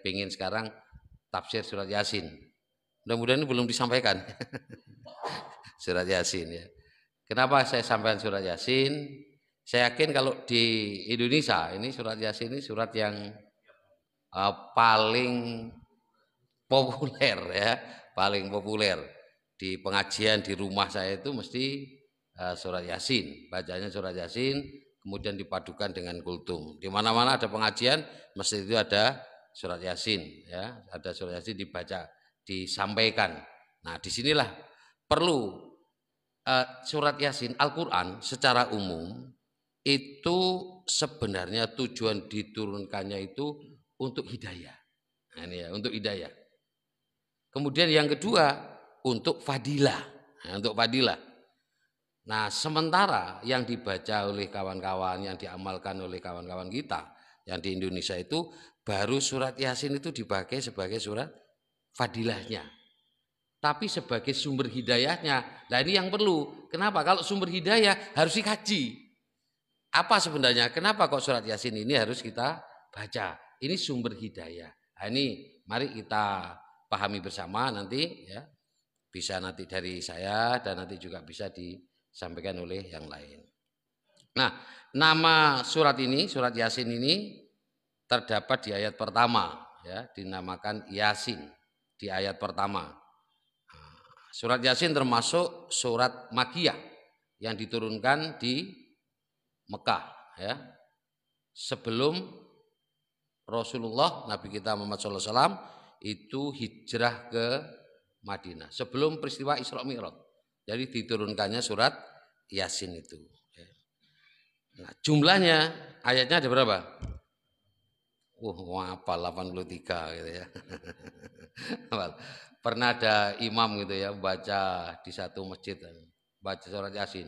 pengen sekarang tafsir surat Yasin. Mudah-mudahan ini belum disampaikan. Surat Yasin ya. Kenapa saya sampaikan surat Yasin? Saya yakin kalau di Indonesia ini surat Yasin ini surat yang paling populer ya, paling populer di pengajian di rumah saya itu mesti surat Yasin, bacanya surat Yasin, kemudian dipadukan dengan kultum. Di mana-mana ada pengajian mesti itu ada surat Yasin ya, ada surat Yasin dibaca, disampaikan. Nah, disinilah perlu surat Yasin Al-Quran secara umum itu sebenarnya tujuan diturunkannya itu untuk hidayah. Nah, ini ya, untuk hidayah. Kemudian yang kedua untuk fadilah. Nah, untuk fadilah. Nah, sementara yang dibaca oleh kawan-kawan, yang diamalkan oleh kawan-kawan kita yang di Indonesia itu baru surat Yasin itu dipakai sebagai surat fadilahnya. Tapi sebagai sumber hidayahnya. Nah, ini yang perlu. Kenapa? Kalau sumber hidayah harus dikaji. Apa sebenarnya? Kenapa kok surat Yasin ini harus kita baca? Ini sumber hidayah. Nah, ini mari kita pahami bersama nanti ya. Bisa nanti dari saya dan nanti juga bisa disampaikan oleh yang lain. Nah, nama surat ini, surat Yasin ini terdapat di ayat pertama ya, dinamakan Yasin di ayat pertama. Surat Yasin termasuk surat Makkiyah yang diturunkan di Mekah ya. Sebelum Rasulullah Nabi kita Muhammad SAW itu hijrah ke Madinah. Sebelum peristiwa Isra Mi'raj. Jadi diturunkannya surat Yasin itu. Nah, jumlahnya ayatnya ada berapa? Hafal 83 gitu ya. Pernah ada imam gitu ya baca di satu masjid baca surat Yasin.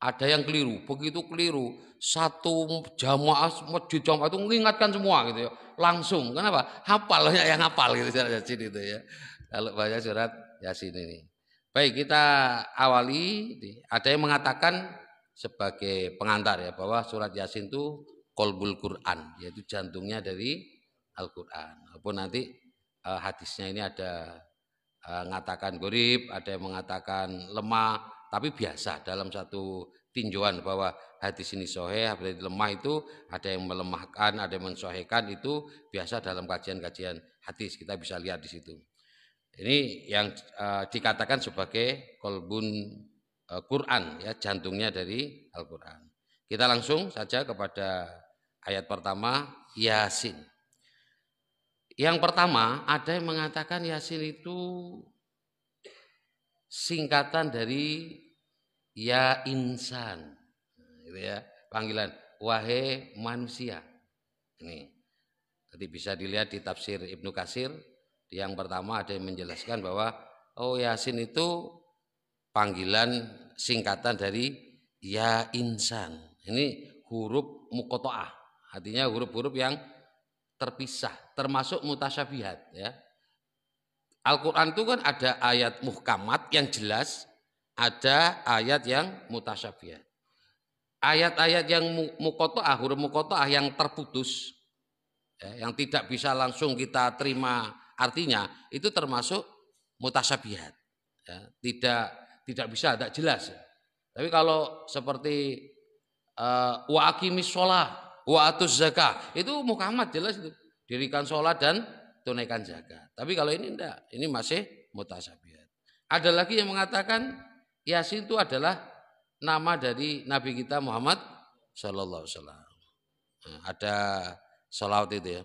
Ada yang keliru, begitu keliru satu jamaah masjid jamaah itu mengingatkan semua gitu ya. Langsung, kenapa? Hafal, banyak yang hafal gitu surat Yasin itu ya. Kalau baca surat Yasin ini. Baik, kita awali. Ada yang mengatakan sebagai pengantar ya bahwa surat Yasin itu qalbul Quran, yaitu jantungnya dari Al-Quran. Walaupun nanti hadisnya ini ada mengatakan gorib, ada yang mengatakan lemah, tapi biasa dalam satu tinjauan bahwa hadis ini sahih, berarti lemah itu ada yang melemahkan, ada yang mensahihkan, itu biasa dalam kajian-kajian hadis kita bisa lihat di situ. Ini yang dikatakan sebagai qalbun Quran ya, jantungnya dari Al-Quran. Kita langsung saja kepada ayat pertama Yasin. Yang pertama ada yang mengatakan Yasin itu singkatan dari ya insan, gitu ya, panggilan wahai manusia. Ini nanti bisa dilihat di tafsir Ibnu Katsir. Yang pertama ada yang menjelaskan bahwa Yasin itu panggilan singkatan dari ya insan. Ini huruf muqatta'ah, artinya huruf-huruf yang terpisah, termasuk mutasyabihat ya. Al-Quran itu kan ada ayat muhkamat yang jelas, ada ayat yang mutasyabihat. Ayat-ayat yang muqatta'ah, huruf muqatta'ah yang terputus ya, yang tidak bisa langsung kita terima artinya, itu termasuk mutasyabihat ya, tidak bisa, tidak jelas ya. Tapi kalau seperti wa aqimis shalah wa atuz zakah, itu muhkamat jelas itu, dirikan sholat dan tunaikan zakat. Tapi kalau ini enggak, ini masih mutasyabihat. Ada lagi yang mengatakan Yasin itu adalah nama dari Nabi kita Muhammad sallallahu alaihi wasallam. Nah, ada sholawat itu ya.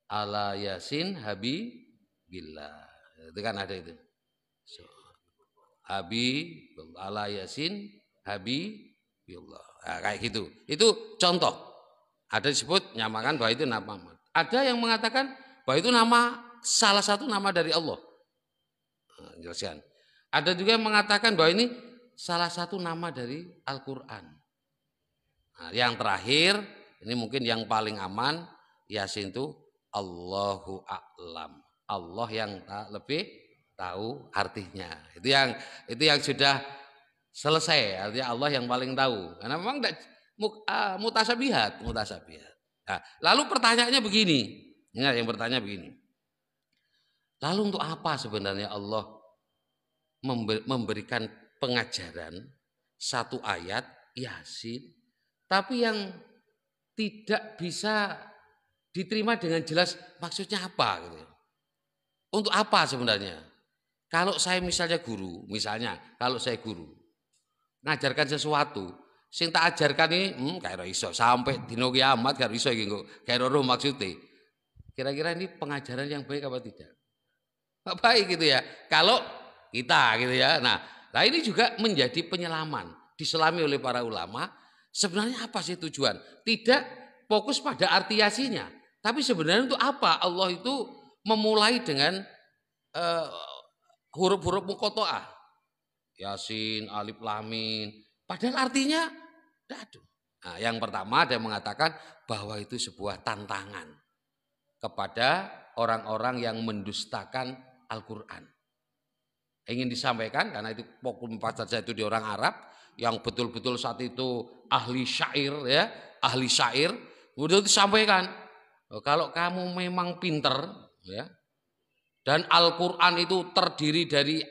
Ala Yasin Habibillah. Itu kan ada itu. Ala Yasin Habibillah. Nah, kayak gitu. Itu contoh. Ada disebut nyamakan bahwa itu nama Muhammad. Ada yang mengatakan bahwa itu nama salah satu nama dari Allah. Nah, jelaskan. Ada juga yang mengatakan bahwa ini salah satu nama dari Al-Quran. Nah, yang terakhir, ini mungkin yang paling aman, Yasin itu Allahu a'lam. Allah yang lebih tahu artinya. Itu yang sudah selesai. Artinya Allah yang paling tahu. Karena memang mutasyabihat. Nah, lalu pertanyaannya begini. Ingat yang bertanya begini. Lalu untuk apa sebenarnya Allah memberikan pengajaran satu ayat Yasin, tapi yang tidak bisa diterima dengan jelas maksudnya apa gitu. Untuk apa sebenarnya? Kalau saya misalnya guru, kalau saya guru ngajarkan sesuatu, sing tak ajarkan ini kayak iso sampai dino kiamat gak iso iki kok. Kayak roh maksudnya. Kira-kira ini pengajaran yang baik apa tidak? Nggak baik gitu ya. Kalau kita gitu ya. Nah ini juga menjadi penyelaman. Diselami oleh para ulama. Sebenarnya apa sih tujuan? Tidak fokus pada arti Yasinnya. Tapi sebenarnya untuk apa? Allah itu memulai dengan huruf-huruf muqatta'ah. Yasin, alif, lam, mim. Padahal artinya dadu. Nah, yang pertama ada yang mengatakan bahwa itu sebuah tantangan kepada orang-orang yang mendustakan Al-Quran. Ingin disampaikan karena itu pokok 4 saja itu di orang Arab yang betul-betul saat itu ahli syair ya, ahli syair. Kemudian disampaikan, kalau kamu memang pinter ya, dan Al-Quran itu terdiri dari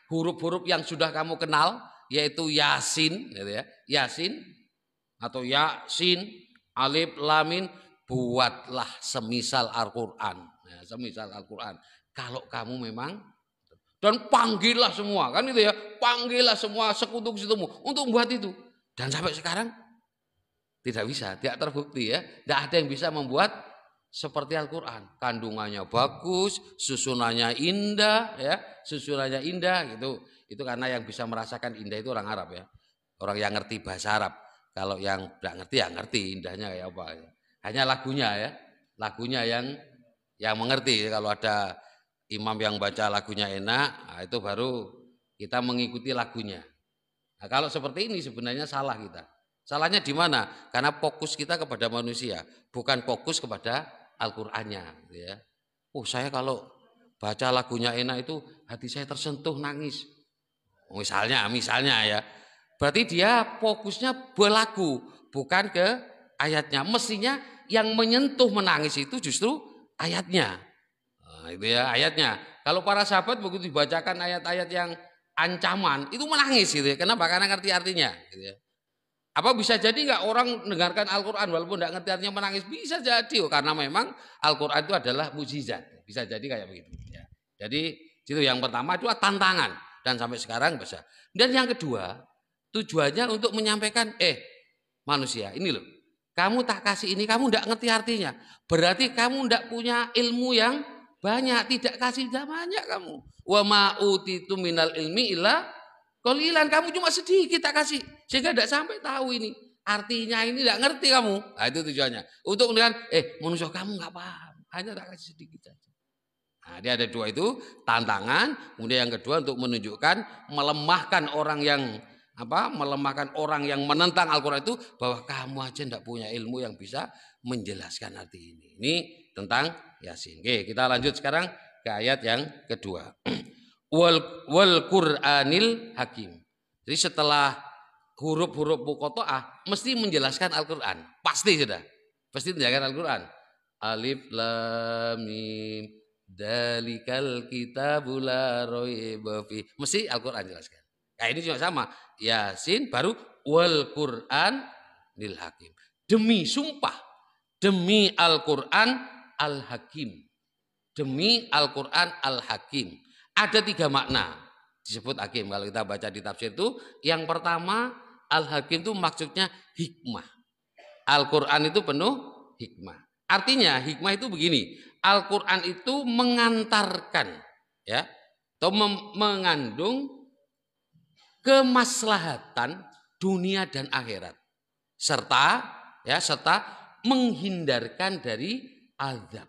huruf-huruf yang sudah kamu kenal, yaitu Yasin, gitu ya, Yasin atau Yasin, alif, lam, mim, buatlah semisal Al-Quran, ya, semisal Al-Quran. Kalau kamu memang, dan panggillah semua, kan itu ya, panggillah semua sekutu-sekutumu untuk membuat itu. Dan sampai sekarang tidak bisa, tidak terbukti ya, tidak ada yang bisa membuat seperti Al-Quran. Kandungannya bagus, susunannya indah ya, susunannya indah gitu. Itu karena yang bisa merasakan indah itu orang Arab ya, orang yang ngerti bahasa Arab. Kalau yang tidak ngerti ya ngerti indahnya kayak apa ya. Hanya lagunya ya, lagunya yang mengerti. Kalau ada imam yang baca lagunya enak, nah itu baru kita mengikuti lagunya. Nah, kalau seperti ini sebenarnya salah kita. Salahnya di mana? Karena fokus kita kepada manusia, bukan fokus kepada Al-Qur'annya, ya. Oh, saya kalau baca lagunya enak itu hati saya tersentuh nangis. Misalnya ya. Berarti dia fokusnya belagu, bukan ke ayatnya. Mestinya yang menyentuh menangis itu justru ayatnya. Nah, itu ya ayatnya. Kalau para sahabat begitu dibacakan ayat-ayat yang ancaman, itu menangis gitu ya. Kenapa? Karena ngerti artinya gitu ya. Apa bisa jadi nggak orang mendengarkan Al-Quran walaupun nggak ngerti artinya menangis? Bisa jadi, karena memang Al-Quran itu adalah mukjizat. Bisa jadi kayak begitu. Ya. Jadi itu yang pertama itu tantangan dan sampai sekarang bisa. Dan yang kedua tujuannya untuk menyampaikan, manusia ini loh, kamu tak kasih ini, kamu nggak ngerti artinya. Berarti kamu nggak punya ilmu yang banyak, tidak kasih banyak kamu. Wa ma utitu minal ilmi illa qalilan, kamu cuma sedikit tak kasih sehingga tidak sampai tahu ini artinya, ini tidak ngerti kamu. Nah, itu tujuannya untuk menunjukkan manusia kamu nggak paham, hanya tak kasih sedikit saja. Nah, dia ada dua itu tantangan. Kemudian yang kedua untuk menunjukkan melemahkan orang yang menentang Al-Quran itu, bahwa kamu aja tidak punya ilmu yang bisa menjelaskan arti ini. Ini tentang Yasin. Oke, kita lanjut sekarang ke ayat yang kedua. Wal Qur'anil Hakim. Jadi setelah huruf-huruf muqatta'ah mesti menjelaskan Al-Qur'an. Pasti sudah. Pasti menjelaskan Al-Qur'an. Alif lam mim dalikal kitabul la raiba fi. Mesti Al-Qur'an jelaskan. Nah, ini juga sama. Yasin baru wal Qur'anil Hakim. Demi sumpah, demi Al-Qur'an Al-Hakim. Demi Al-Qur'an Al-Hakim. Ada 3 makna disebut hakim kalau kita baca di tafsir itu. Yang pertama, Al-Hakim itu maksudnya hikmah. Al-Quran itu penuh hikmah. Artinya hikmah itu begini, Al-Quran itu mengantarkan ya, atau mengandung kemaslahatan dunia dan akhirat, serta menghindarkan dari azab.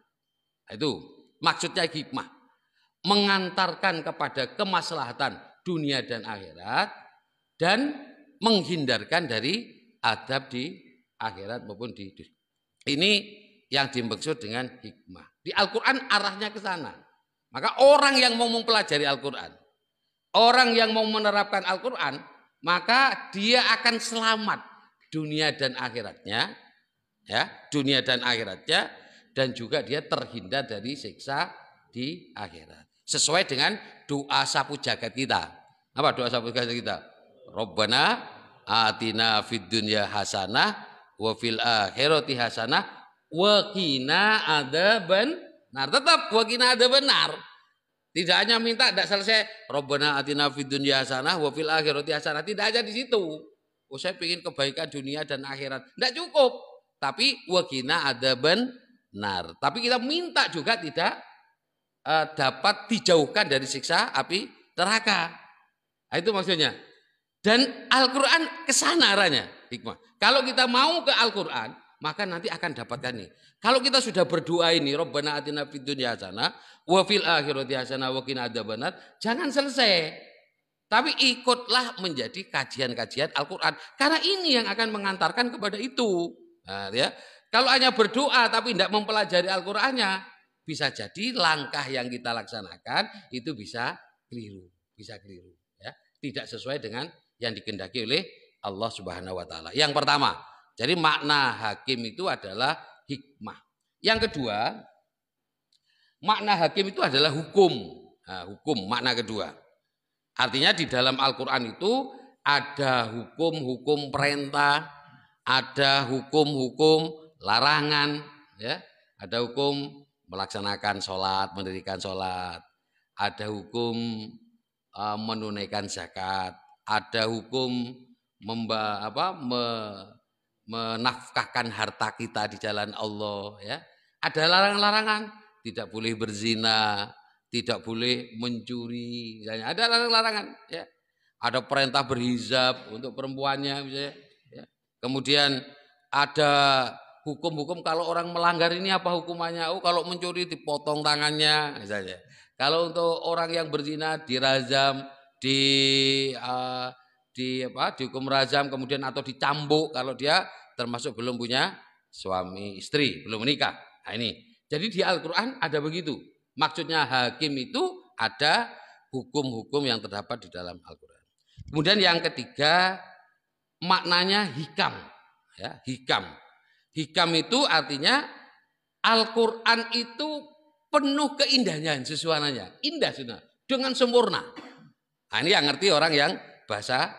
Itu maksudnya hikmah. Mengantarkan kepada kemaslahatan dunia dan akhirat dan menghindarkan dari adab di akhirat maupun di dunia. Ini yang dimaksud dengan hikmah. Di Al-Quran arahnya ke sana. Maka orang yang mau mempelajari Al-Quran, orang yang mau menerapkan Al-Quran, maka dia akan selamat dunia dan akhiratnya, ya, dunia dan akhiratnya, dan juga dia terhindar dari siksa di akhirat. Sesuai dengan doa sapu jagat kita. Apa doa sapu jagat kita? Rabbana atina fid dunya hasanah wa fil akhirati hasanah wa qina adzaban nar. Tetap wa qina adzaban nar. Tidak hanya minta, tidak selesai Rabbana atina fid dunya hasanah wa fil akhirati hasanah. Tidak aja di situ. Oh, saya ingin kebaikan dunia dan akhirat. Tidak cukup. Tapi wa qina adzaban nar. Tapi kita minta juga tidak dapat dijauhkan dari siksa api neraka. Nah, itu maksudnya. Dan Al-Quran kesana arahnya hikmah. Kalau kita mau ke Al-Quran, maka nanti akan dapatkan ini. Kalau kita sudah berdoa ini, Rabbana atina fid dunya hasanah wa fil akhirati hasanah wa qina adzabannar, jangan selesai. Tapi ikutlah menjadi kajian-kajian Al-Quran. Karena ini yang akan mengantarkan kepada itu. Nah, ya. Kalau hanya berdoa tapi tidak mempelajari Al-Qurannya, bisa jadi langkah yang kita laksanakan itu bisa keliru. Bisa keliru. Ya. Tidak sesuai dengan yang dikehendaki oleh Allah Subhanahu wa taala. Yang pertama, jadi makna hakim itu adalah hikmah. Yang kedua, makna hakim itu adalah hukum. Nah, hukum makna kedua. Artinya di dalam Al-Qur'an itu ada hukum-hukum perintah, ada hukum-hukum larangan, ya. Ada hukum melaksanakan sholat, mendirikan sholat, ada hukum menunaikan zakat, ada hukum menafkahkan harta kita di jalan Allah, ya. Ada larangan-larangan, tidak boleh berzina, tidak boleh mencuri, misalnya. Ada larangan-larangan, ya. Ada perintah berhijab untuk perempuannya, misalnya, ya. Kemudian ada hukum-hukum kalau orang melanggar ini apa hukumannya? Oh, kalau mencuri dipotong tangannya, misalnya. Kalau untuk orang yang berzina dirajam, dihukum rajam, kemudian atau dicambuk kalau dia termasuk belum punya suami istri, belum menikah. Nah, ini. Jadi di Al-Qur'an ada begitu. Maksudnya hakim itu ada hukum-hukum yang terdapat di dalam Al-Qur'an. Kemudian yang ketiga maknanya hikam, ya, hikam. Hikam itu artinya Al-Qur'an itu penuh keindahan sesuatunya, indah sudah dengan sempurna. Nah, ini yang ngerti orang yang bahasa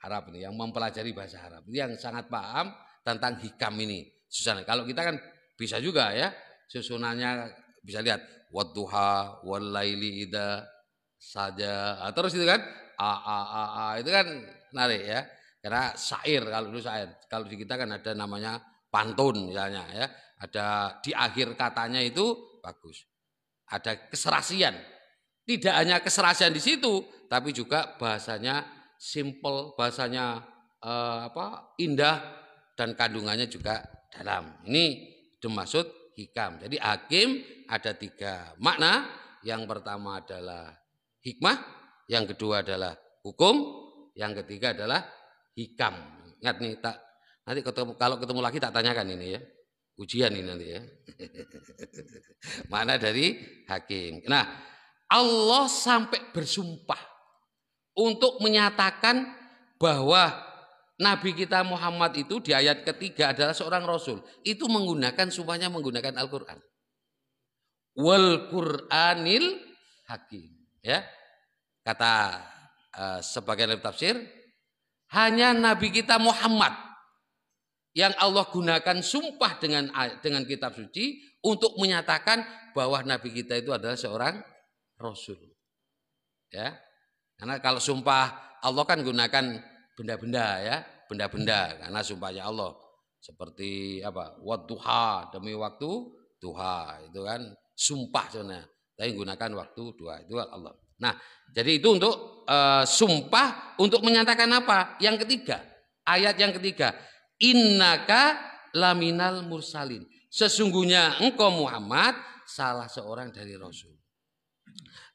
Arab ini, yang mempelajari bahasa Arab, ini yang sangat paham tentang hikam ini. Susunan. Kalau kita kan bisa juga, ya, susunannya bisa lihat wadduha walaili idza saja. Terus itu kan itu kan menarik, ya. Karena syair, kalau dulu syair. Kalau di kita kan ada namanya pantun misalnya, ya. Ada di akhir katanya itu bagus. Ada keserasian. Tidak hanya keserasian di situ, tapi juga bahasanya simple, bahasanya indah, dan kandungannya juga dalam. Ini dimaksud hikam. Jadi hakim ada tiga makna. Yang pertama adalah hikmah, yang kedua adalah hukum, yang ketiga adalah hikam. Ingat nih, nanti kalau ketemu lagi tak tanyakan ini, ya. Ujian ini nanti, ya. Mana dari hakim. Nah, Allah sampai bersumpah untuk menyatakan bahwa Nabi kita Muhammad itu di ayat ketiga adalah seorang rasul. Itu menggunakan, sumpahnya menggunakan Al-Qur'an. Wal Qur'anil hakim, ya. Kata sebagian tafsir, hanya Nabi kita Muhammad yang Allah gunakan sumpah dengan kitab suci untuk menyatakan bahwa Nabi kita itu adalah seorang rasul, ya. Karena kalau sumpah Allah kan gunakan benda-benda, ya, benda-benda, karena sumpahnya Allah seperti apa, wadduha, demi waktu duha, itu kan sumpah sebenarnya, tapi gunakan waktu duha itu Allah. Nah, jadi itu untuk sumpah untuk menyatakan apa? Yang ketiga, ayat yang ketiga, innaka laminal mursalin. Sesungguhnya engkau Muhammad salah seorang dari rasul.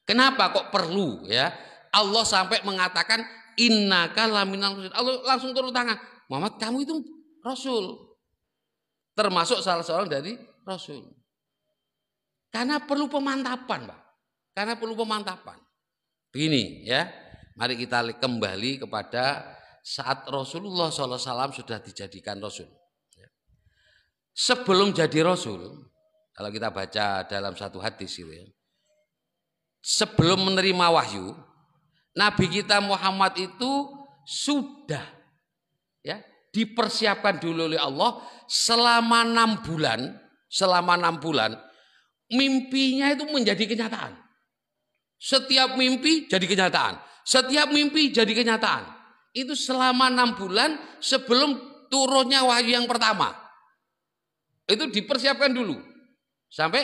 Kenapa kok perlu, ya, Allah sampai mengatakan innaka laminal mursalin? Allah langsung turun tangan, Muhammad kamu itu rasul, termasuk salah seorang dari rasul. Karena perlu pemantapan, Pak. Karena perlu pemantapan. Begini, ya, mari kita kembali kepada saat Rasulullah SAW sudah dijadikan rasul. Sebelum jadi rasul, Kalau kita baca dalam satu hadis gitu ya. Sebelum menerima wahyu, Nabi kita Muhammad itu sudah ya dipersiapkan dulu oleh Allah selama 6 bulan, mimpinya itu menjadi kenyataan. Setiap mimpi jadi kenyataan. Setiap mimpi jadi kenyataan. Itu selama 6 bulan sebelum turunnya wahyu yang pertama. Itu dipersiapkan dulu. Sampai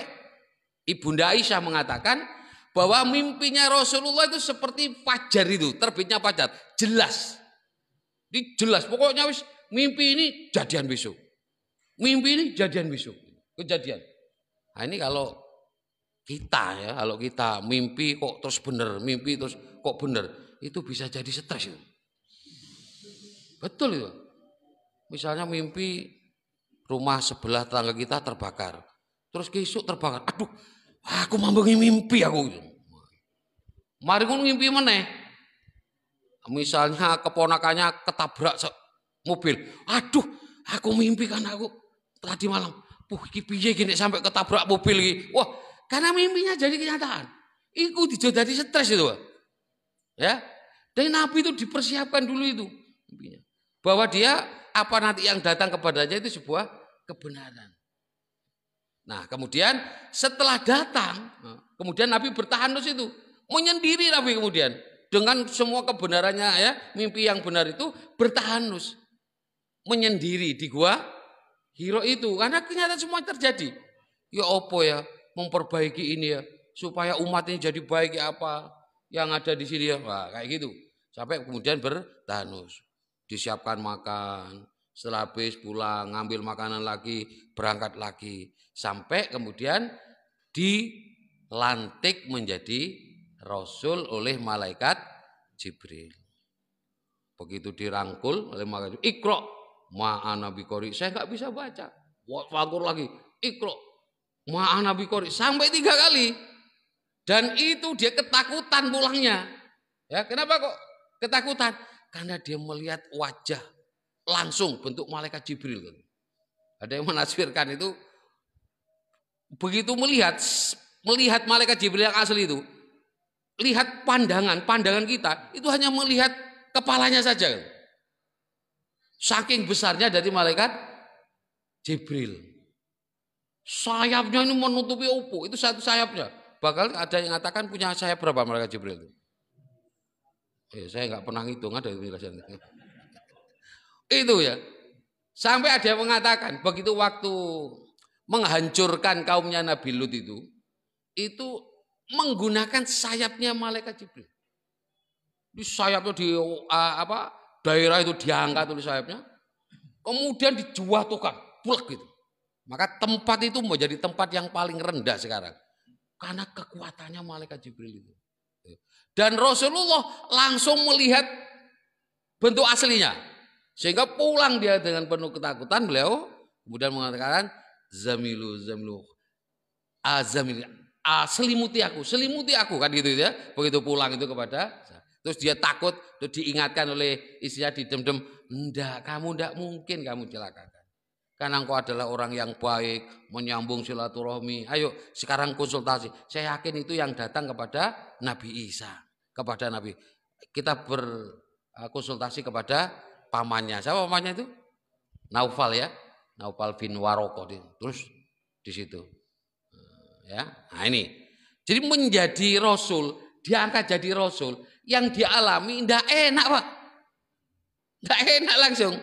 Ibunda Aisyah mengatakan bahwa mimpinya Rasulullah itu seperti fajar itu, terbitnya fajar. Jelas. Ini jelas. Pokoknya wis mimpi ini jadian besok. Mimpi ini jadian besok. Kejadian. Nah ini kalau kita mimpi kok terus bener, mimpi terus kok bener, itu bisa jadi stres itu. Betul itu. Misalnya mimpi rumah sebelah tetangga kita terbakar, terus besok terbakar. Aduh, aku mambengi mimpi aku. Mari ngono mimpi meneh. Misalnya keponakannya ketabrak mobil. Aduh, aku mimpi kan aku tadi malam. Iki piye iki nek sampai ketabrak mobil iki. Wah, karena mimpinya jadi kenyataan. Iku jadi stres itu. Ya. Dan Nabi itu dipersiapkan dulu itu mimpinya. Bahwa dia apa nanti yang datang kepadanya itu sebuah kebenaran. Nah, kemudian setelah datang, kemudian Nabi bertahanus itu, menyendiri Nabi kemudian dengan semua kebenarannya ya, mimpi yang benar itu bertahanus. Menyendiri di gua Hiro itu karena kenyataan semua terjadi. Ya opo ya, memperbaiki ini ya supaya umat ini jadi baik ya apa yang ada di sini ya. Wah, kayak gitu. Sampai kemudian bertahanus. Disiapkan makan, setelah habis pulang ngambil makanan lagi, berangkat lagi sampai kemudian dilantik menjadi rasul oleh malaikat Jibril. Begitu dirangkul oleh malaikat Jibril, Iqra ma'ana biqori. Saya nggak bisa baca. Wakur lagi, Iqra ma'ana biqori sampai 3 kali. Dan itu dia ketakutan pulangnya. Ya, kenapa kok ketakutan? Karena dia melihat wajah langsung bentuk malaikat Jibril. Ada yang menafsirkan itu begitu melihat malaikat Jibril yang asli itu, lihat pandangan kita itu hanya melihat kepalanya saja. Saking besarnya dari malaikat Jibril. Sayapnya ini menutupi ufuk, itu satu sayapnya. Bakal ada yang mengatakan punya sayap berapa malaikat Jibril itu? Saya nggak pernah ngitung, ada yang penjelasan. Itu ya. Sampai ada yang mengatakan begitu waktu menghancurkan kaumnya Nabi Lut itu menggunakan sayapnya malaikat Jibril. Di sayapnya di daerah itu diangkat oleh sayapnya, kemudian dijatuhkan, pulak gitu. Maka tempat itu menjadi tempat yang paling rendah sekarang karena kekuatannya malaikat Jibril itu. Dan Rasulullah langsung melihat bentuk aslinya. Sehingga pulang dia dengan penuh ketakutan, beliau kemudian mengatakan zamilu selimuti aku kan gitu ya. Begitu pulang itu kepada terus dia takut, terus diingatkan oleh istrinya didem-dem, kamu ndak mungkin kamu celakakan. Karena engkau adalah orang yang baik, menyambung silaturahmi. Ayo sekarang konsultasi. Saya yakin itu yang datang kepada Nabi Isa, kepada Nabi. Kita berkonsultasi kepada pamannya. Siapa pamannya itu? Naufal ya, Naufal bin Waroko. Terus di situ, ya. Nah ini, jadi menjadi rasul, diangkat jadi rasul, yang dialami tidak enak pak, tidak enak langsung.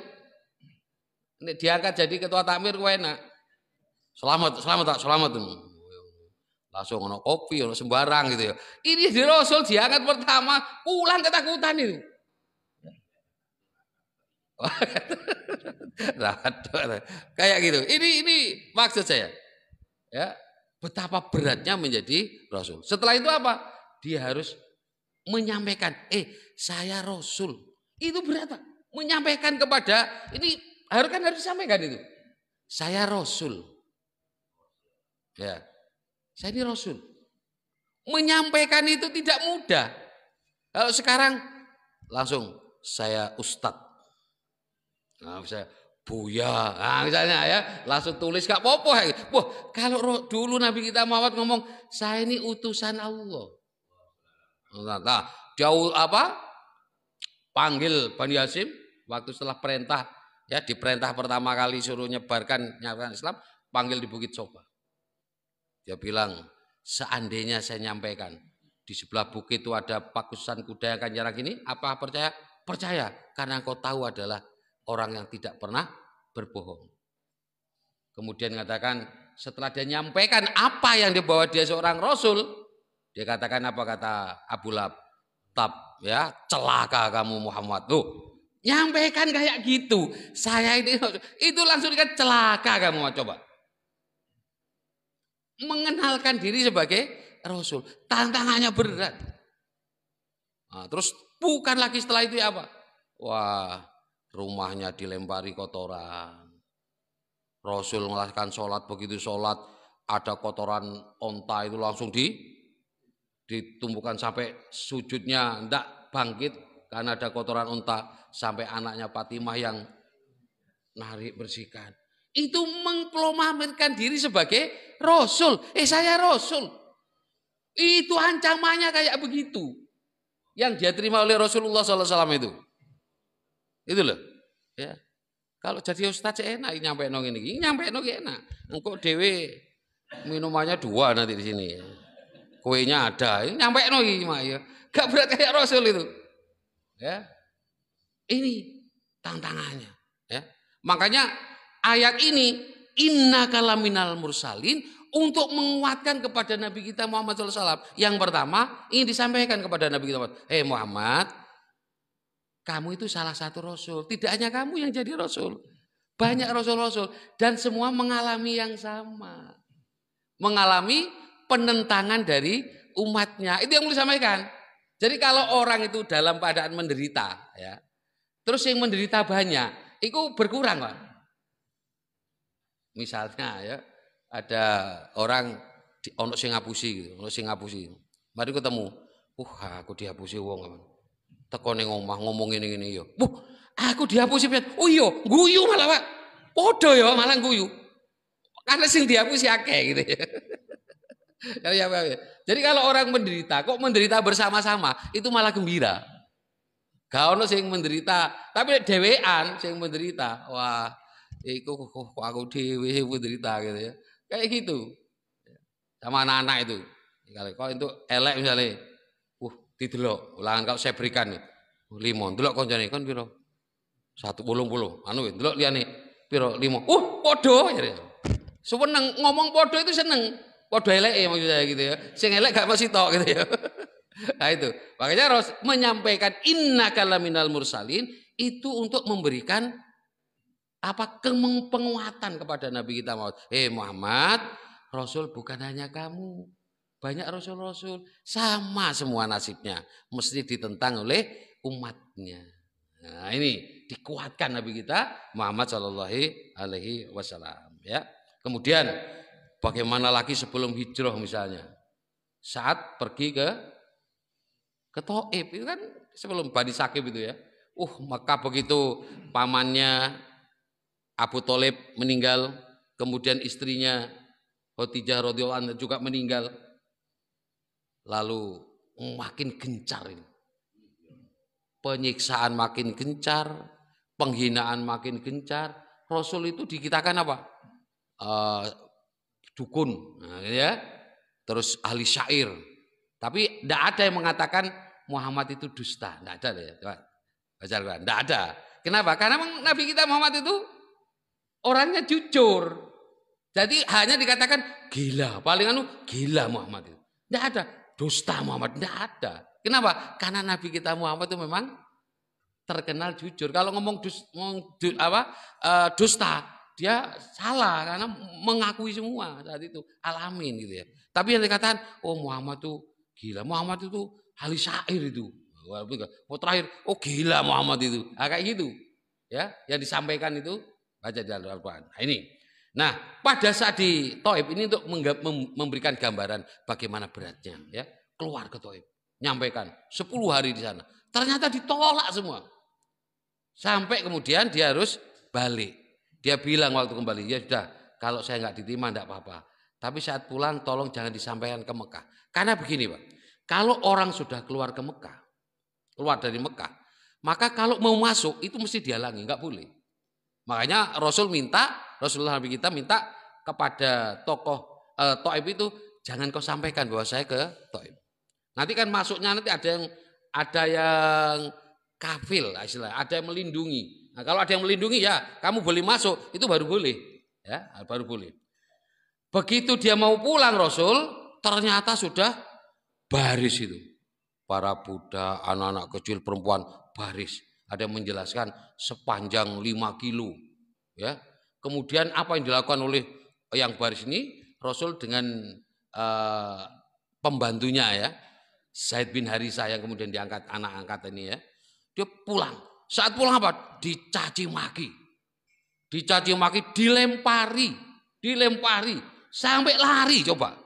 Diangkat jadi ketua takmir enak. Selamat. Langsung ono kopi, ono sembarang gitu ya. Ini di rasul diangkat pertama, pulang ketakutan itu. Kayak gitu. Ini maksud saya. Ya, betapa beratnya menjadi rasul. Setelah itu apa? Dia harus menyampaikan, saya rasul. Itu berat Pak. Menyampaikan kepada ini harus disampaikan itu. Saya rasul. Ya. Saya ini rasul. Menyampaikan itu tidak mudah. Kalau sekarang langsung saya ustadz. Nah, saya Buya. Nah, misalnya ya, langsung tulis gak apa-apa. Wah, kalau dulu Nabi kita Muhammad ngomong, saya ini utusan Allah. Nah, jauh apa? Panggil Bani Hashim waktu setelah perintah, ya diperintah pertama kali suruh nyebarkan Islam, panggil di Bukit Soba. Dia bilang, seandainya saya nyampaikan di sebelah bukit itu ada pakusan kuda yang akan nyerang ini, apa percaya? Percaya, karena engkau tahu adalah orang yang tidak pernah berbohong. Kemudian mengatakan, setelah dia nyampaikan apa yang dibawa dia seorang Rasul, dia katakan apa kata Abu Lahab? Tab, ya, celaka kamu Muhammad. Tuh, nyampaikan kayak gitu. Saya ini itu langsung dikatakan celaka kamu, coba. Mengenalkan diri sebagai Rasul, tantangannya berat. Nah, terus bukan lagi setelah itu ya apa? Wah, rumahnya dilempari kotoran. Rasul melakukan sholat, begitu sholat ada kotoran onta itu langsung ditumpukan sampai sujudnya ndak bangkit karena ada kotoran onta, sampai anaknya Fatimah yang narik bersihkan. Itu mengproklamirkan diri sebagai Rasul. Saya Rasul. Itu ancamannya kayak begitu. Yang dia terima oleh Rasulullah SAW itu. Itu loh. Ya. Kalau jadi ustaz enak nyampe nong ini, nyampe nong enak. Engkau dewe minumannya 2 nanti di sini. Kuenya ada, nyampe nong ya. Gak berat kayak Rasul itu. Ya. Ini tantangannya. Ya. Makanya ayat ini innaka laminal mursalin untuk menguatkan kepada Nabi kita Muhammad SAW. Yang pertama ini disampaikan kepada Nabi kita Muhammad. Muhammad, kamu itu salah satu Rasul. Tidak hanya kamu yang jadi Rasul. Banyak Rasul-Rasul. Dan semua mengalami yang sama. Mengalami penentangan dari umatnya. Itu yang mau disampaikan. Jadi kalau orang itu dalam keadaan menderita, ya, terus yang menderita banyak, itu berkurang, Pak. Misalnya ya, ada orang ono sing ngapusi gitu, ono sing ngapusi. Mari ketemu. Aku dihapusi wong. Teko ning omah ngomong ngene-ngene ya. Aku dihapusi pian. Oh iya, guyu malah, Pak. Padha ya malah guyu. Karena sing dihapusi akeh gitu ya. Jadi kalau orang menderita, kok menderita bersama-sama, itu malah gembira. Gak ono sing menderita, tapi dhewean sing menderita. Wah, iku kok aku dhewe menderita gitu ya. Kayak gitu. Sama anak-anak itu. Kalau itu elek misalnya, didelok, ulangan kalau saya berikan nih. 5, delok koncone kon piro? 180. Anu delok liyane piro? 5. Padha ya. Seneng ngomong padha itu seneng. Padha eleke maksud saya gitu ya. Sing elek gak mesti tok gitu ya. Nah itu. Makanya harus menyampaikan innaka laminal mursalin itu untuk memberikan apa penguatan kepada Nabi kita Muhammad. Muhammad, Rasul bukan hanya kamu. Banyak Rasul-Rasul sama semua nasibnya, mesti ditentang oleh umatnya. Nah, ini dikuatkan Nabi kita Muhammad Shallallahu Alaihi Wasallam. Ya. Kemudian bagaimana lagi sebelum hijrah misalnya, saat pergi ke Thaif itu kan sebelum Bani Sakif itu ya. Maka begitu pamannya Abu Thalib meninggal, kemudian istrinya Khadijah radhiyallahu anha juga meninggal. Lalu makin gencar ini. Penyiksaan makin gencar, penghinaan makin gencar. Rasul itu dikitakan apa? Dukun, nah, ya. Terus ahli syair. Tapi tidak ada yang mengatakan Muhammad itu dusta. Tidak ada ya. Baca Al-Quran. Tidak ada. Kenapa? Karena Nabi kita Muhammad itu orangnya jujur. Jadi hanya dikatakan gila. Paling gila Muhammad itu. Tidak ada. Dusta Muhammad, tidak ada. Kenapa? Karena Nabi kita Muhammad itu memang terkenal jujur. Kalau ngomong dusta, dia salah karena mengakui semua saat itu, alamin gitu ya. Tapi yang dikatakan, Muhammad itu gila, Muhammad itu ahli syair itu. Terakhir, gila Muhammad itu. Kayak gitu. Ya, yang disampaikan itu baca di Al-Quran. Nah, ini. Nah, pada saat di Thaif ini untuk memberikan gambaran bagaimana beratnya, ya, keluar ke Thaif, nyampaikan 10 hari di sana. Ternyata ditolak semua. Sampai kemudian dia harus balik. Dia bilang waktu kembali, ya sudah, kalau saya nggak diterima enggak apa-apa. Tapi saat pulang tolong jangan disampaikan ke Mekah. Karena begini Pak, kalau orang sudah keluar ke Mekah, keluar dari Mekah, maka kalau mau masuk itu mesti dihalangi, nggak boleh. Makanya Rasulullah Nabi kita minta kepada tokoh Taif itu, jangan kau sampaikan bahwa saya ke Taif. Nanti kan masuknya nanti ada yang kafil istilahnya, ada yang melindungi. Nah, kalau ada yang melindungi ya kamu boleh masuk, itu baru boleh. Ya, baru boleh. Begitu dia mau pulang Rasul, ternyata sudah baris itu. Para budak, anak-anak kecil, perempuan baris. Ada yang menjelaskan sepanjang 5 kilo. Ya. Kemudian apa yang dilakukan oleh yang baris ini? Rasul dengan pembantunya ya, Zaid bin Harisah yang kemudian diangkat anak angkat ini ya. Dia pulang. Saat pulang apa? Dicaci maki. Dicaci maki, dilempari sampai lari coba.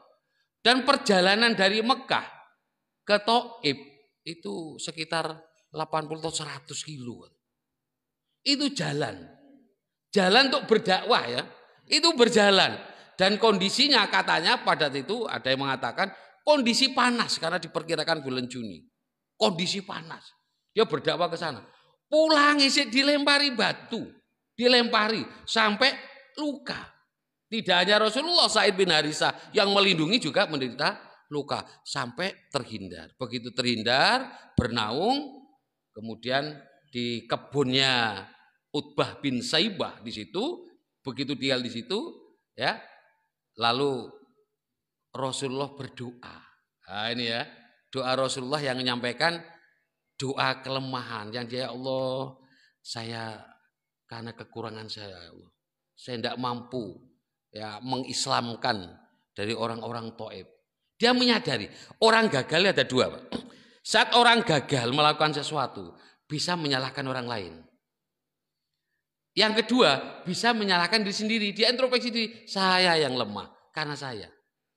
Dan perjalanan dari Mekah ke Taif itu sekitar 80 atau 100 kilo. Itu jalan untuk berdakwah ya. Itu berjalan. Dan kondisinya katanya pada itu ada yang mengatakan kondisi panas karena diperkirakan bulan Juni. Kondisi panas. Dia berdakwah ke sana. Pulang isi dilempari batu. Dilempari sampai luka. Tidak hanya Rasulullah, Zaid bin Harisah yang melindungi juga menderita luka sampai terhindar. Begitu terhindar, bernaung, kemudian di kebunnya Utbah bin Saibah di situ, begitu tinggal di situ, ya, lalu Rasulullah berdoa. Nah, ini ya, doa Rasulullah yang menyampaikan doa kelemahan yang dia, ya Allah, saya karena kekurangan saya, ya Allah, saya tidak mampu ya mengislamkan dari orang-orang Taif. Dia menyadari orang gagal ada dua, Pak. Saat orang gagal melakukan sesuatu bisa menyalahkan orang lain. Yang kedua bisa menyalahkan diri sendiri. Dia introspeksi diri, saya yang lemah karena saya.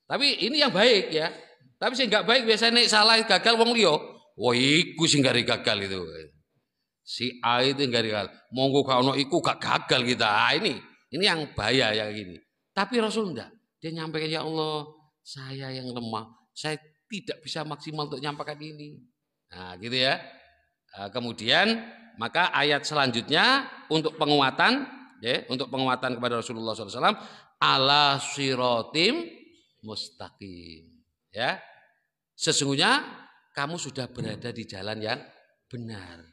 Tapi ini yang baik ya. Tapi saya nggak baik biasanya nek salah gagal wong liya. Wah iku sing gak gagal itu. Si A itu gak gagal. Monggo gak ono iku gak gagal kita. Ini yang bahaya yang ini. Tapi Rasul enggak. Dia nyampaikan, ya Allah, saya yang lemah. Saya tidak bisa maksimal untuk nyampaikan ini. Nah, gitu ya. Kemudian maka ayat selanjutnya untuk penguatan, ya, untuk penguatan kepada Rasulullah SAW, ala siratim mustaqim. Ya, sesungguhnya kamu sudah berada di jalan yang benar,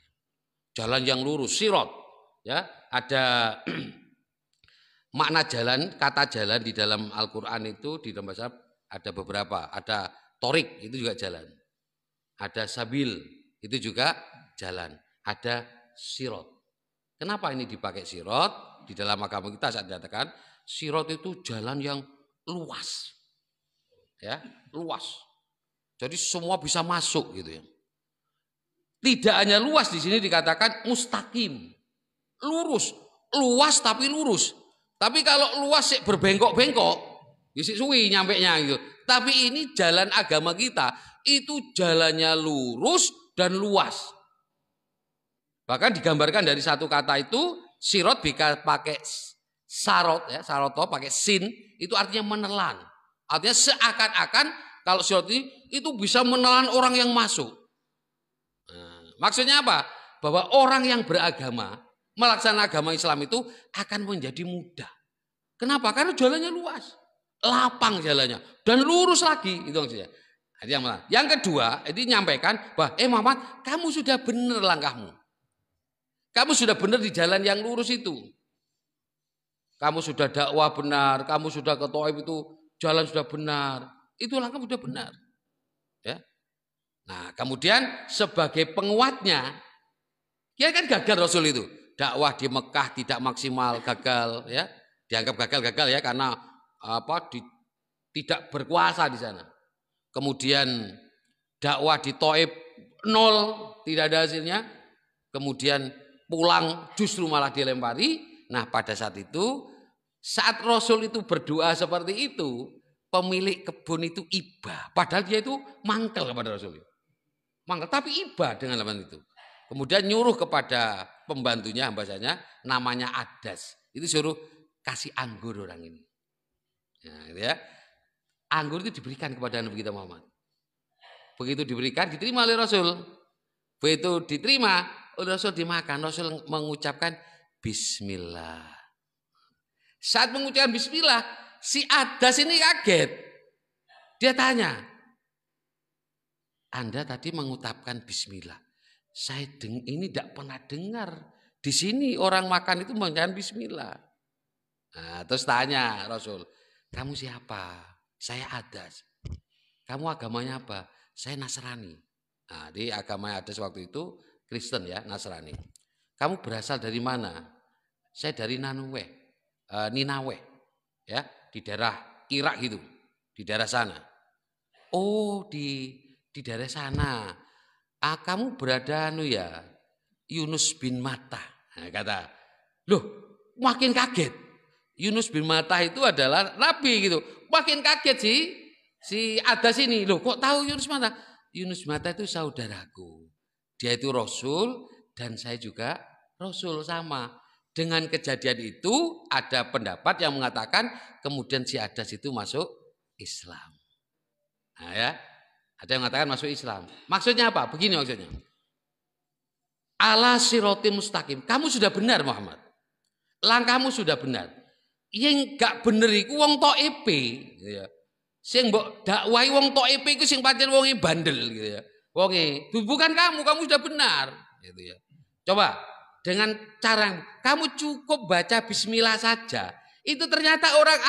jalan yang lurus, sirat. Ya, ada makna jalan, kata jalan di dalam Al-Quran itu di dalam bahasa ada beberapa. Ada torik, itu juga jalan. Ada sabil, itu juga jalan. Ada sirat. Kenapa ini dipakai sirat? Di dalam agama kita saat dikatakan sirat itu jalan yang luas. Ya, luas. Jadi semua bisa masuk gitu ya. Tidak hanya luas, di sini dikatakan mustaqim. Lurus, luas tapi lurus. Tapi kalau luas sih berbengkok-bengkok, isi suwi nyampenya gitu. Tapi ini jalan agama kita itu jalannya lurus dan luas. Bahkan digambarkan dari satu kata itu, sirot bisa pakai sarot ya, saroto pakai sin, itu artinya menelan. Artinya seakan-akan kalau sirot itu bisa menelan orang yang masuk. Nah, maksudnya apa? Bahwa orang yang beragama melaksanakan agama Islam itu akan menjadi mudah. Kenapa? Karena jalannya luas, lapang jalannya, dan lurus lagi. Itu maksudnya. Yang kedua, ini nyampaikan bahwa Muhammad, kamu sudah benar langkahmu. Kamu sudah benar di jalan yang lurus itu. Kamu sudah dakwah benar, kamu sudah ke Taif itu jalan sudah benar. Itu langkah sudah benar. Ya. Nah, kemudian sebagai penguatnya, dia kan gagal Rasul itu. Dakwah di Mekah tidak maksimal, gagal ya. Dianggap gagal ya karena tidak berkuasa di sana. Kemudian dakwah di Taif 0, tidak ada hasilnya. Kemudian pulang justru malah dilempari. Nah, pada saat itu saat Rasul itu berdoa seperti itu, pemilik kebun itu iba. Padahal dia itu mangkel kepada Rasul. Mangkel tapi iba dengan laman itu. Kemudian nyuruh kepada pembantunya, bahasanya namanya Adas. Itu suruh kasih anggur orang ini. Nah, gitu ya. Anggur itu diberikan kepada Nabi kita Muhammad. Begitu diberikan, diterima oleh Rasul. Begitu diterima oleh Rasul, dimakan. Rasul mengucapkan Bismillah. Saat mengucapkan Bismillah, si Adas ini kaget. Dia tanya, Anda tadi mengucapkan Bismillah. Saya ini tidak pernah dengar. Di sini orang makan itu mengucapkan Bismillah. Nah, terus tanya Rasul, kamu siapa? Saya Adas. Kamu agamanya apa? Saya Nasrani. Nah, di agama Adas waktu itu Kristen ya, Nasrani. Kamu berasal dari mana? Saya dari Ninaweh, ya, di daerah Irak gitu, di daerah sana. Oh, di daerah sana. Kamu berada ya, Yunus bin Matta. Nah, kata, loh, makin kaget. Yunus bin Matta itu adalah nabi gitu. Makin kaget sih si Adas ini. Loh, kok tahu Yunus Matta? Yunus bin Matta itu saudaraku. Dia itu Rasul dan saya juga Rasul sama. Dengan kejadian itu ada pendapat yang mengatakan kemudian si Adas itu masuk Islam. Nah ya, ada yang mengatakan masuk Islam. Maksudnya apa? Begini maksudnya. Ala siroti mustaqim. Kamu sudah benar Muhammad. Langkahmu sudah benar. Yang gak bener iku wong Thaif gitu ya. Sing mbok dakwahi wong Thaif iku sing pancen wonge bandel gitu ya. Wonge bukan kamu sudah benar gitu ya. Coba dengan cara kamu cukup baca bismillah saja. Itu ternyata orang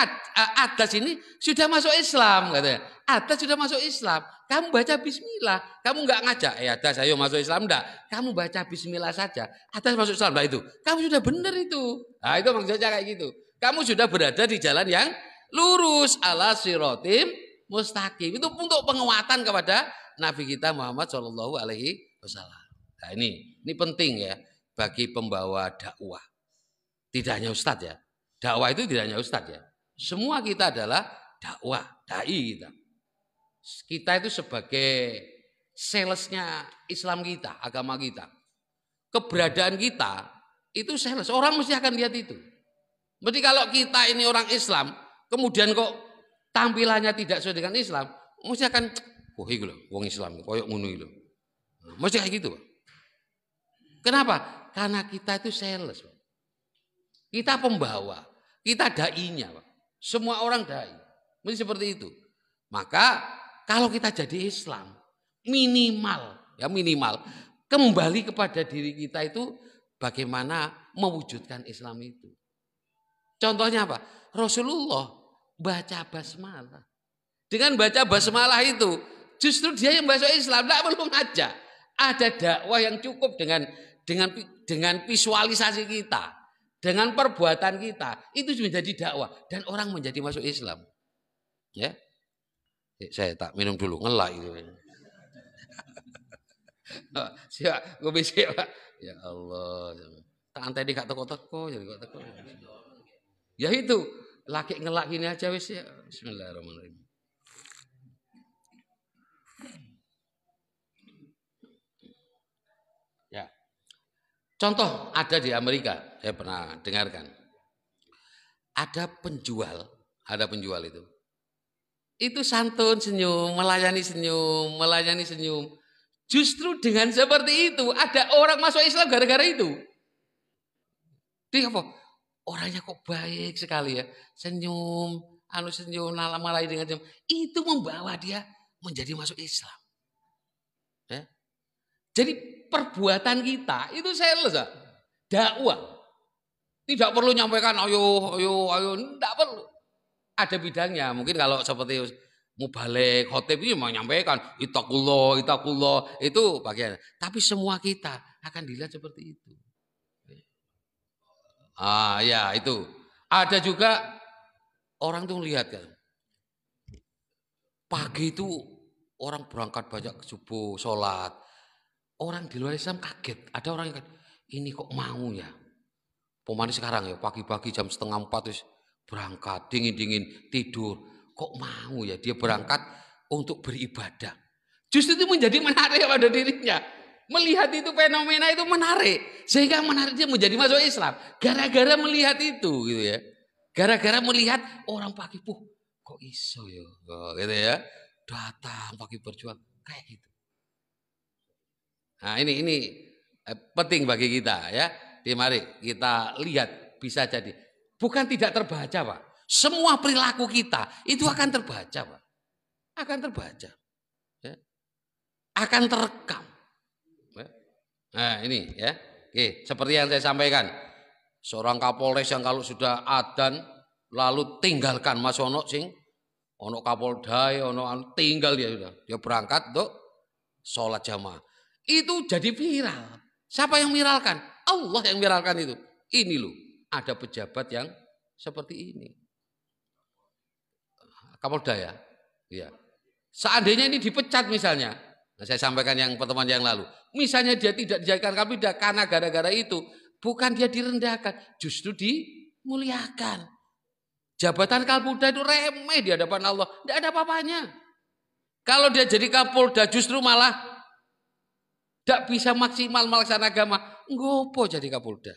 Adas ini sudah masuk Islam katanya. Adas sudah masuk Islam. Kamu baca bismillah. Kamu enggak ngajak, Adas ayo masuk Islam enggak. Kamu baca bismillah saja. Adas masuk Islam. Nah itu. Kamu sudah benar itu. Nah itu maksudnya kayak gitu. Kamu sudah berada di jalan yang lurus ala sirotim mustaqim. Itu untuk penguatan kepada Nabi kita Muhammad Shallallahu Alaihi Wasallam. Nah ini penting ya bagi pembawa dakwah. Tidak hanya ustadz ya. Dakwah itu tidak hanya ustadz ya. Semua kita adalah dakwah, dai kita. Kita itu sebagai salesnya Islam kita, agama kita. Keberadaan kita itu sales. Orang mesti akan lihat itu. Berarti kalau kita ini orang Islam, kemudian kok tampilannya tidak sesuai dengan Islam, mesti akan, wah itu loh, wong Islam, koyok ngono itu. Mesti kayak gitu. Kenapa? Karena kita itu sales. Kita pembawa, kita dai-nya. Semua orang dai. Mesti seperti itu. Maka kalau kita jadi Islam, minimal kembali kepada diri kita itu bagaimana mewujudkan Islam itu. Contohnya apa? Rasulullah baca basmalah. Dengan baca basmalah itu, justru dia yang masuk Islam. Tidak perlu ngajak. Ada dakwah yang cukup dengan visualisasi kita, dengan perbuatan kita, itu menjadi dakwah dan orang menjadi masuk Islam. Ya, saya tak minum dulu, ngelak itu. Siap, gue bisa Pak. Ya Allah, tak anteni gak teko-teko, jadi kok teko. Ya itu, laki ngelak gini aja wis ya. Bismillahirrahmanirrahim. Ya. Contoh ada di Amerika, saya pernah dengarkan. Ada penjual itu. Itu santun senyum, melayani senyum. Justru dengan seperti itu ada orang masuk Islam gara-gara itu. Dia apa? Orangnya kok baik sekali ya. Senyum, malah dengan senyum. Itu membawa dia menjadi masuk Islam. Ya. Jadi perbuatan kita itu sales, dakwah. Tidak perlu nyampaikan ayo, tidak perlu. Ada bidangnya. Mungkin kalau seperti mubalik, khotib ini mau nyampaikan itakullah itu bagian. Tapi semua kita akan dilihat seperti itu. Ya itu. Ada juga orang tuh lihat kan. Pagi itu orang berangkat banyak subuh, sholat. Orang di luar Islam kaget. Ada orang yang kaget. Ini kok mau ya? Pemani sekarang ya pagi-pagi jam 3:30 terus berangkat dingin-dingin tidur. Kok mau ya dia berangkat untuk beribadah? Justru itu menjadi menarik pada dirinya. Melihat itu fenomena itu menarik, sehingga menarik dia menjadi masuk Islam. Gara-gara melihat itu, gitu ya. Gara-gara melihat orang pakai kok iso ya, gitu ya. Datang pakai berjuang kayak gitu. Nah ini penting bagi kita ya. Mari kita lihat bisa jadi. Bukan tidak terbaca Pak. Semua perilaku kita itu akan terbaca Pak. Akan terbaca. Ya. Akan terekam. Nah ini ya, oke, seperti yang saya sampaikan, seorang Kapolres yang kalau sudah adzan lalu tinggalkan Mas ono sing ono Kapoldai ono tinggal dia sudah, dia berangkat untuk sholat jamaah, itu jadi viral. Siapa yang viralkan? Allah yang viralkan itu. Ini loh, ada pejabat yang seperti ini. Kapolda ya, iya. Seandainya ini dipecat misalnya. Nah, saya sampaikan yang pertemuan yang lalu. Misalnya dia tidak dijadikan Kapolda karena gara-gara itu, bukan dia direndahkan, justru dimuliakan. Jabatan Kapolda itu remeh di hadapan Allah, tidak ada apa-apanya. Kalau dia jadi Kapolda justru malah tidak bisa maksimal melaksanakan agama, ngopo jadi Kapolda.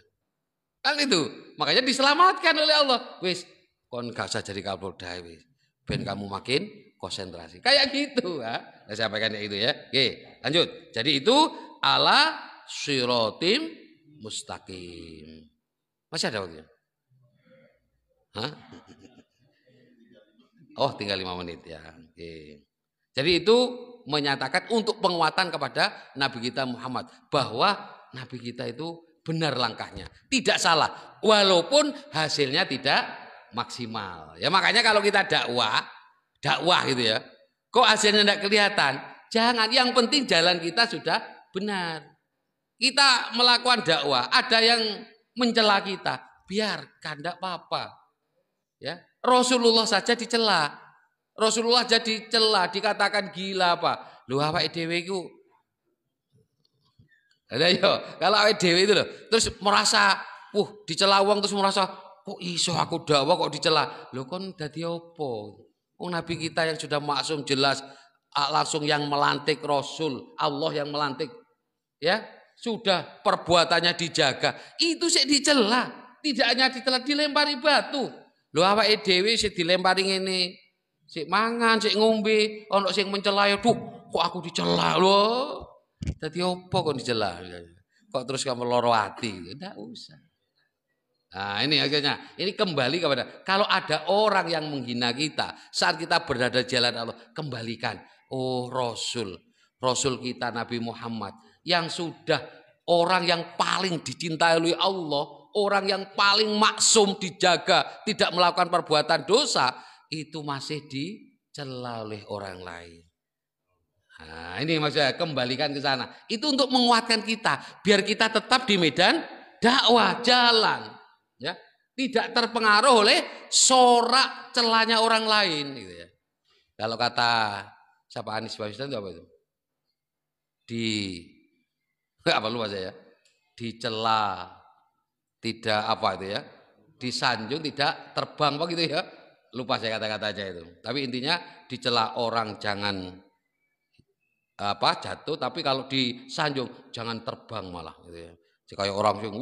Kan itu, makanya diselamatkan oleh Allah. Wis, kon gak usah jadi Kapolda wis. Ben kamu makin konsentrasi. Kayak gitu ya. Nah, saya sampaikan itu ya. Oke, lanjut. Jadi itu ala siratim mustaqim. Masih ada waktunya? Hah? Oh, tinggal 5 menit ya. Oke. Jadi itu menyatakan untuk penguatan kepada Nabi kita Muhammad bahwa Nabi kita itu benar langkahnya, tidak salah walaupun hasilnya tidak maksimal. Ya makanya kalau kita dakwah gitu ya, kok hasilnya tidak kelihatan, jangan, yang penting jalan kita sudah benar. Kita melakukan dakwah, ada yang mencela kita, biarkan, tidak apa-apa. Ya, Rasulullah saja dicela. Rasulullah jadi celah, dikatakan gila Pak. Lu awake dhewe iku. Ada yo, kalau awake dhewe itu loh, terus merasa, dicela wong terus merasa, kok iso aku dakwah kok dicela. Lho kon dadi opo? Wong Nabi kita yang sudah maksum jelas langsung yang melantik Rasul, Allah yang melantik. Ya, sudah perbuatannya dijaga. Itu sih dicela, tidak hanya dicela, dilempari batu. Lho awake dhewe sing dilempari ngene. Sik mangan, sik ngombe, ono sing mencela, duh, kok aku dicela lho. Dadi opo kok dicela? Kok terus kamu loro hati? Enggak usah. Nah, ini akhirnya, ini kembali kepada kalau ada orang yang menghina kita saat kita berada di jalan Allah, kembalikan. Oh, Rasul kita Nabi Muhammad yang sudah orang yang paling dicintai oleh Allah, orang yang paling maksum dijaga, tidak melakukan perbuatan dosa, itu masih dicela oleh orang lain. Nah, ini maksudnya kembalikan ke sana. Itu untuk menguatkan kita, biar kita tetap di medan dakwah, jalan, ya, tidak terpengaruh oleh sorak celanya orang lain. Gitu ya. Kalau kata siapa Anies Baswedan itu apa itu? Apa lupa saya? Dicela, tidak apa itu ya? Disanjung, tidak terbang, apa gitu ya? Lupa saya kata-katanya itu. Tapi intinya dicela orang jangan jatuh, tapi kalau disanjung jangan terbang malah gitu ya. Kayak orang sing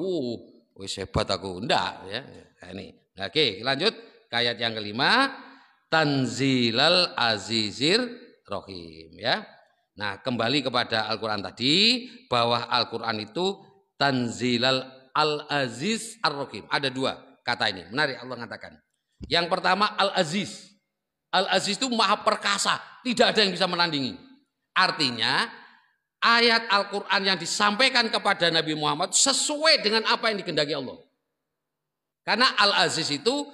wis hebat aku, ndak ya. Nah, ini. Nah, oke, lanjut ke ayat yang kelima, Tanzilal Azizir Rohim ya. Nah, kembali kepada Al-Qur'an tadi bahwa Al-Qur'an itu Tanzilal Al-Aziz Ar-Rohim. Ada 2 kata ini. Menarik Allah mengatakan. Yang pertama Al-Aziz. Al-Aziz itu maha perkasa, tidak ada yang bisa menandingi. Artinya ayat Al-Quran yang disampaikan kepada Nabi Muhammad sesuai dengan apa yang dikehendaki Allah. Karena Al-Aziz itu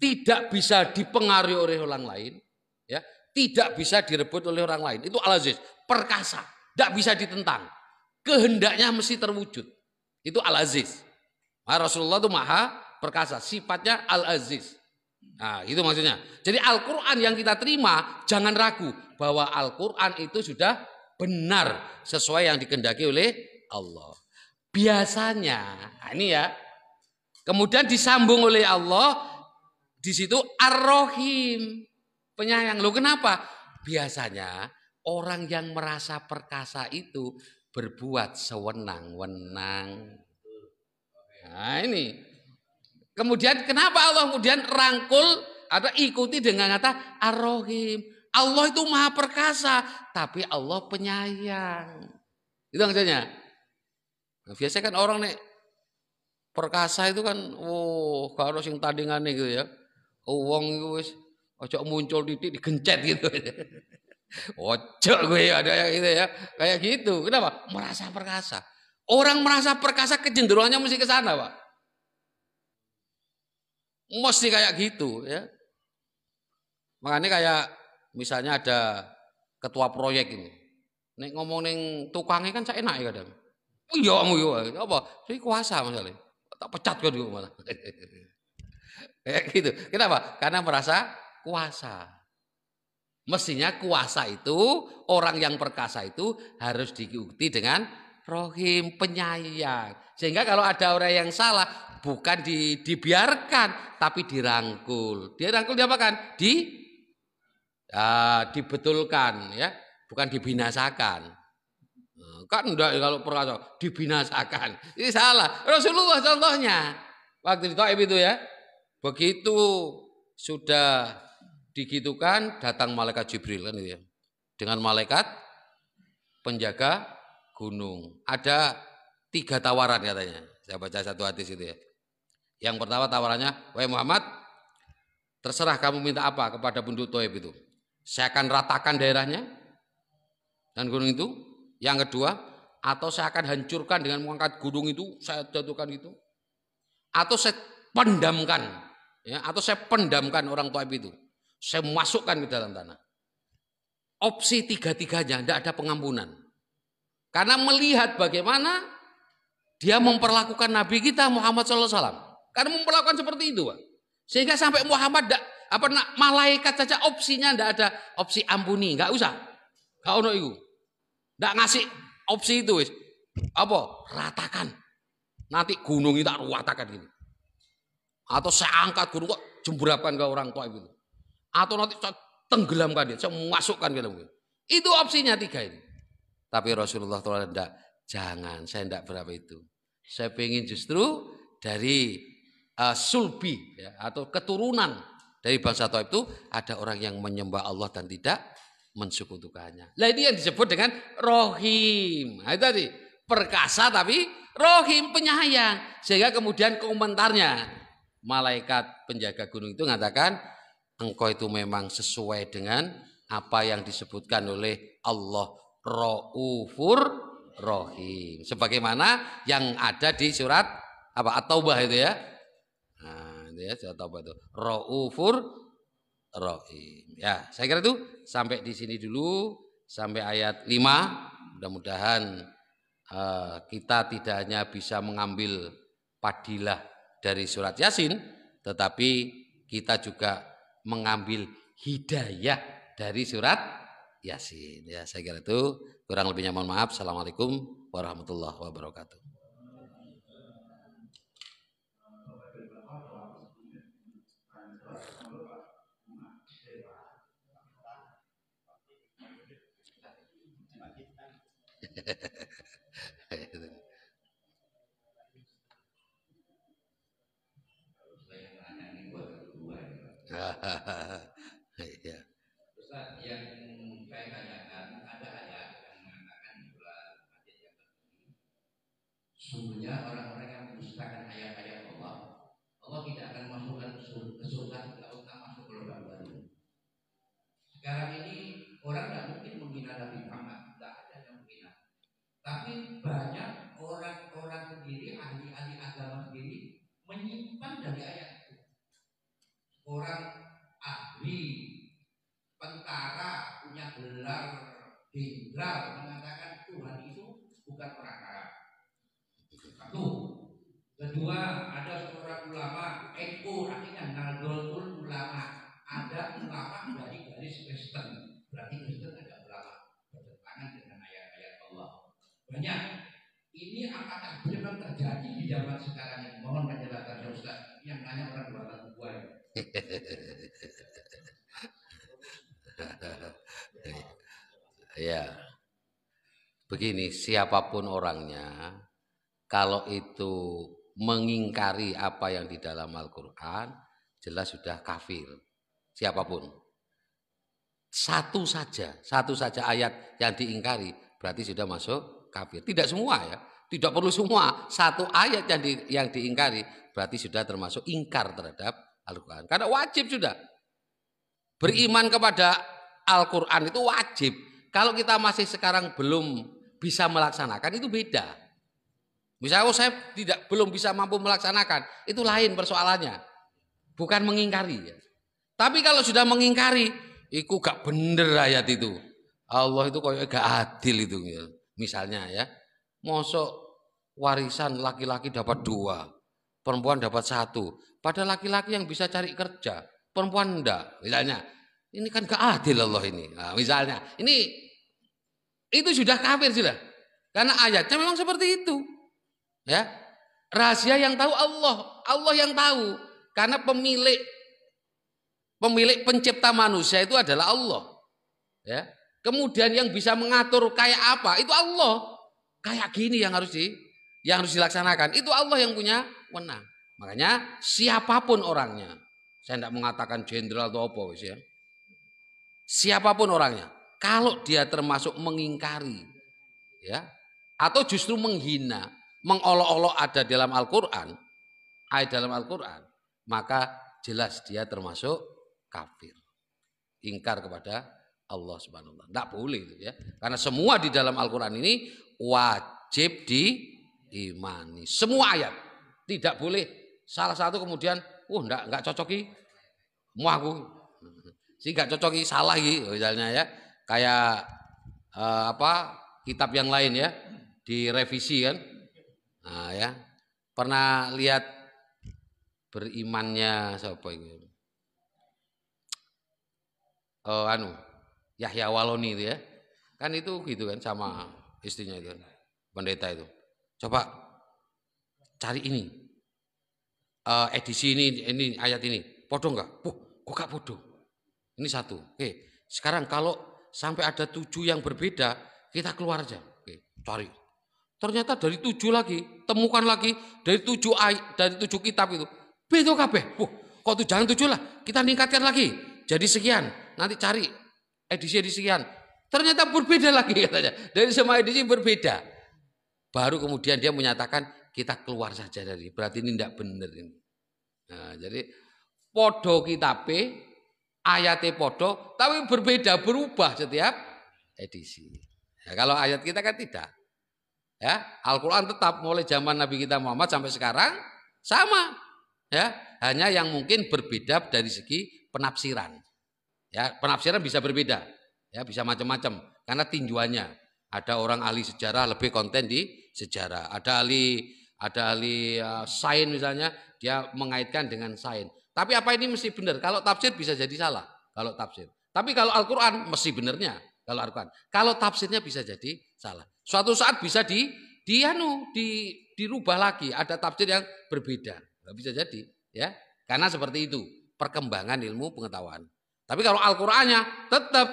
tidak bisa dipengaruhi oleh orang lain, ya, tidak bisa direbut oleh orang lain. Itu Al-Aziz, perkasa, tidak bisa ditentang. Kehendaknya mesti terwujud. Itu Al-Aziz. Nah, Rasulullah itu maha perkasa, sifatnya Al-Aziz. Nah, itu maksudnya. Jadi Al-Quran yang kita terima, jangan ragu bahwa Al-Quran itu sudah benar sesuai yang dikehendaki oleh Allah. Biasanya, nah ini ya, kemudian disambung oleh Allah di situ Ar-Rahim, penyayang. Loh kenapa? Biasanya orang yang merasa perkasa itu berbuat sewenang-wenang. Nah ini. Kemudian kenapa Allah kemudian rangkul atau ikuti dengan kata Ar-Rahim. Allah itu maha perkasa, tapi Allah penyayang. Itu maksudnya. Nah, biasanya kan orang nih perkasa itu kan, gak harus yang tandingan gitu ya. Wong itu wis ojo muncul titik digencet gitu. Ojo gue ada yang gitu ya. Kayak gitu. Kenapa? Merasa perkasa. Orang merasa perkasa kecenderungannya mesti ke sana, Pak. Mesti kayak gitu ya. Makanya kayak misalnya ada ketua proyek ini. Nek ngomong neng tukangnya kan saya enak ya kadang. Iya kamu iya apa? Saya kuasa masalahnya. Tak pecat kan dia malah. Kayak gitu. Kenapa? Karena merasa kuasa. Mestinya kuasa itu, orang yang perkasa itu harus diikuti dengan Rohim, penyayang. Sehingga kalau ada orang yang salah, bukan dibiarkan, tapi dirangkul. Dirangkul diapakan? Dibetulkan, ya, bukan dibinasakan. Kan enggak kalau perkasa dibinasakan. Ini salah. Rasulullah contohnya waktu di Taif itu ya, begitu sudah digitukan datang malaikat Jibril kan itu ya. Dengan malaikat penjaga gunung. Ada 3 tawaran katanya. Saya baca satu hadis itu ya. Yang pertama tawarannya, wahai Muhammad, terserah kamu minta apa kepada penduduk Taif itu. Saya akan ratakan daerahnya dan gunung itu. Yang kedua, atau saya akan hancurkan dengan mengangkat gunung itu, saya jatuhkan itu. Atau saya pendamkan, ya, atau saya pendamkan orang Taif itu. Saya masukkan ke dalam tanah. Opsi 3-tiganya tidak ada pengampunan. Karena melihat bagaimana dia memperlakukan Nabi kita Muhammad SAW. Karena memperlakukan seperti itu, Pak. Sehingga sampai Muhammad malaikat saja opsinya tidak ada opsi ampuni, nggak usah. Nggak ono itu. Nggak ngasih opsi itu, wis. Apa? Ratakan. Nanti gunung itu tak ratakan gini. Atau saya angkat gunung kok jemburapkan ke orang Taif itu. Atau nanti saya tenggelamkan dia, saya masukkan ke dalam. Itu opsinya 3 ini. Tapi Rasulullah SAW tidak, jangan, saya tidak berapa itu. Saya ingin justru dari sulbi ya, atau keturunan dari bangsa Taif itu ada orang yang menyembah Allah dan tidak mensekutukannya. Nah itu yang disebut dengan Rohim. Nah, itu tadi perkasa tapi Rohim, penyayang. Sehingga kemudian komentarnya malaikat penjaga gunung itu mengatakan, engkau itu memang sesuai dengan apa yang disebutkan oleh Allah, Raufur Rohim. Sebagaimana yang ada di surat apa At-Taubah itu ya. Nah, itu ya surat Taubah itu. Raufur Rohim. Ya, saya kira itu sampai di sini dulu sampai ayat 5. Mudah-mudahan kita tidak hanya bisa mengambil padilah dari surat Yasin, tetapi kita juga mengambil hidayah dari surat Yasin. Ya, saya kira itu, kurang lebihnya mohon maaf. Assalamualaikum warahmatullahi wabarakatuh. Ya. Ustaz, yang saya tanyakan ada ayat yang mengatakan di surat Al-Hadid yang tertinggi, sungguhnya orang-orang yang mendustakan ayat-ayat Allah, Allah tidak akan masukkan ke surga setelah kita masuk ke lubang baru. Sekarang ini orang tidak mungkin menghina Nabi Muhammad, tidak ada yang menghina. Tapi banyak orang-orang sendiri, ahli-ahli agama sendiri menyimpan dari ayat itu. Orang ahli tentara punya gelar jenderal mengatakan Tuhan itu bukan orang Arab. Satu. Kedua, ada seorang ulama NU, artinya Nahdlatul Ulama. Ada ulama dari garis Kristen. Berarti Kristen ada ulama bertentangan dengan ayat-ayat Allah. Banyak. Ini apakah benar terjadi di zaman sekarang ini? Mohon penjelasan Ustaz. Yang nanya orang dua tahun buah. Ya. begini, siapapun orangnya, kalau itu mengingkari apa yang di dalam Al-Quran, jelas sudah kafir. Siapapun. Satu saja ayat yang diingkari, berarti sudah masuk kafir. Tidak semua ya, tidak perlu semua. Satu ayat yang diingkari, berarti sudah termasuk ingkar terhadap Al-Quran. Karena wajib sudah. Beriman kepada Al-Quran itu wajib. Kalau kita masih sekarang belum bisa melaksanakan, itu beda. Misalnya saya belum bisa mampu melaksanakan, itu lain persoalannya. Bukan mengingkari ya. Tapi kalau sudah mengingkari, itu gak bener ayat itu. Allah itu kayak gak adil itu ya. Misalnya ya, mosok warisan laki-laki dapat 2, perempuan dapat 1. Padahal laki-laki yang bisa cari kerja, perempuan enggak. Misalnya, ini kan gak adil Allah ini. Nah, misalnya, itu sudah kafir sudah. Karena ayatnya memang seperti itu. Ya. Rahasia yang tahu Allah yang tahu. Karena pemilik pencipta manusia itu adalah Allah. Ya. Kemudian yang bisa mengatur kayak apa itu Allah. Kayak gini yang harus dilaksanakan. Itu Allah yang punya wewenang. Makanya siapapun orangnya, saya tidak mengatakan jenderal atau apa ya. Siapapun orangnya, kalau dia termasuk mengingkari, ya, atau justru menghina, mengolok-olok ada dalam Al-Quran, ayat dalam Al-Quran, maka jelas dia termasuk kafir, ingkar kepada Allah Subhanahu wa taala. Tidak boleh itu ya. Karena semua di dalam Al-Quran ini wajib diimani. Semua ayat. Tidak boleh salah satu kemudian enggak cocoki mau aku. Sih enggak cocoki salah gitu misalnya ya. Kayak kitab yang lain ya, direvisi kan. Nah ya. Pernah lihat berimannya siapa itu? Yahya Waloni itu ya. Kan itu gitu kan sama istrinya itu. Pendeta itu. Coba cari ini. Edisi ini ayat ini. Podo enggak? Kok gak podo? Ini 1. Oke. Sekarang kalau sampai ada 7 yang berbeda, kita keluar aja. Oke, cari. Ternyata dari 7 lagi, temukan lagi dari 7 ayat, dari 7 kitab itu. Beda kabeh. Kok tuh jangan 7 lah. Kita meningkatkan lagi. Jadi sekian. Nanti cari edisi sekian. Ternyata berbeda lagi katanya. Dari semua edisi berbeda. Baru kemudian dia menyatakan kita keluar saja dari. Berarti ini tidak benar ini. Nah, jadi podo kitabe, ayatnya podo, tapi berbeda, berubah setiap edisi. Ya, kalau ayat kita kan tidak. Ya, Al-Quran tetap mulai zaman Nabi kita Muhammad sampai sekarang sama. Ya, hanya yang mungkin berbeda dari segi penafsiran. Ya, penafsiran bisa berbeda, ya bisa macam-macam karena tinjuannya. Ada orang ahli sejarah lebih konten di sejarah. Ada ahli sains misalnya, dia mengaitkan dengan sains. Tapi apa ini mesti benar? Kalau tafsir bisa jadi salah. Kalau tafsir. Tapi kalau Al-Quran mesti benarnya. Kalau Al-Quran. Kalau tafsirnya bisa jadi salah. Suatu saat bisa dirubah lagi. Ada tafsir yang berbeda. Nggak bisa jadi, ya. Karena seperti itu perkembangan ilmu pengetahuan. Tapi kalau Al-Qur'annya tetap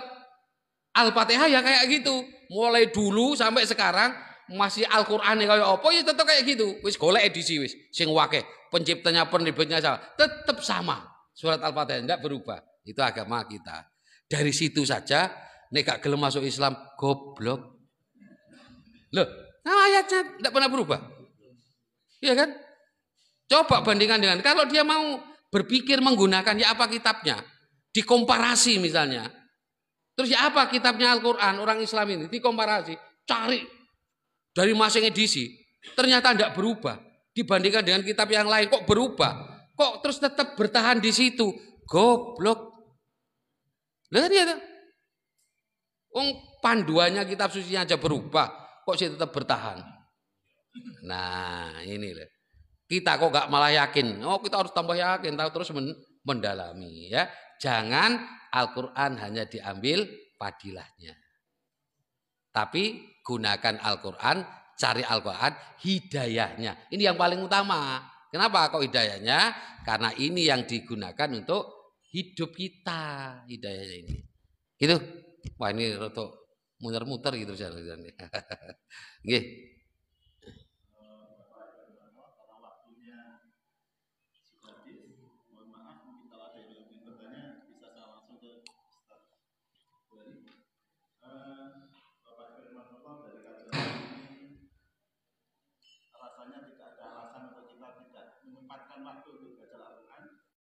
Al-Fatihah ya kayak gitu. Mulai dulu sampai sekarang masih Al-Qur'ane kayak apa ya tetap kayak gitu. Wis golek edisi wis sing wakeh, penciptanya penerbitnya sama, tetap sama. Surat Al-Fatihah enggak berubah. Itu agama kita. Dari situ saja nek gak gelem masuk Islam goblok. Loh, ayatnya enggak pernah berubah. Iya kan? Coba bandingkan dengan kalau dia mau berpikir menggunakan ya apa kitabnya, dikomparasi misalnya. Terus ya apa kitabnya Al-Quran orang Islam ini dikomparasi, cari dari masing edisi, ternyata tidak berubah dibandingkan dengan kitab yang lain kok berubah, kok terus tetap bertahan di situ, goblok. Lihat ya, panduannya kitab suci aja berubah, kok sih tetap bertahan. Nah ini loh. Kita kok gak malah yakin, kita harus tambah yakin, terus mendalami ya. Jangan Al-Quran hanya diambil padilahnya. Tapi gunakan Al-Quran, cari Al-Quran, hidayahnya. Ini yang paling utama. Kenapa kok hidayahnya? Karena ini yang digunakan untuk hidup kita, hidayahnya ini. Gitu. Wah ini rotok muter-muter gitu jalan. Nggih.